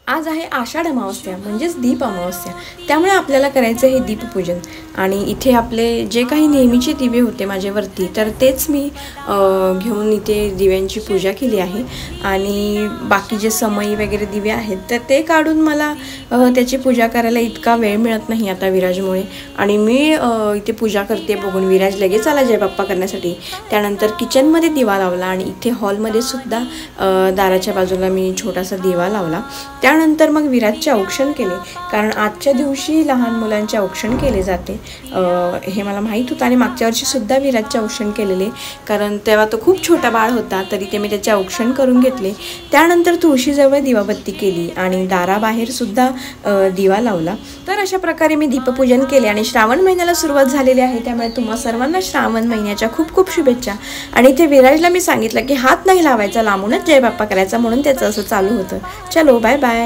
आज आहे आषाढ अमावस्या म्हणजेच दीप अमावस्या, त्यामुळे आपल्याला करायचं हे दीपपूजन। आणि इथे आपले जे काही नेहमीचे दिवे होते माझ्यावरती तर तेच मी घेऊन इथे दिव्यांची पूजा केली आहे। आणि बाकी जे समई वगैरे दिवे आहेत तर ते काढून मला त्याची पूजा करायला इतका वेळ मिळत नाही आता विराजमुळे। आणि मी इथे पूजा करते बघून विराज लगेच आला जय बाप्पा करण्यासाठी। त्यानंतर किचनमध्ये दिवा लावला आणि इथे हॉलमध्ये सुद्धा दाराच्या बाजूला मी छोटासा दिवा लावला। त्यानंतर मग विराजचे औक्षण केले, कारण आजच्या दिवशी लहान मुलांचे औक्षण केले जाते हे मला माहीत होतं। आणि मागच्या वर्षी सुद्धा विराजचे औक्षण केलेले, कारण तेव्हा तो खूप छोटा बाळ होता तरी ते मी त्याचे औक्षण करून घेतले। त्यानंतर तुळशीजवळ दिवाबत्ती केली आणि दाराबाहेर सुद्धा दिवा लावला। तर अशा प्रकारे मी दीपपूजन केले आणि श्रावण महिन्याला सुरुवात झालेली आहे, त्यामुळे तुम्हा सर्वांना श्रावण महिन्याच्या खूप खूप शुभेच्छा। आणि इथे विराजला मी सांगितलं की हात नाही लावायचा, लांबूनच जय बाप्पा करायचा, म्हणून त्याचं असं चालू होतं। चलो बाय बाय।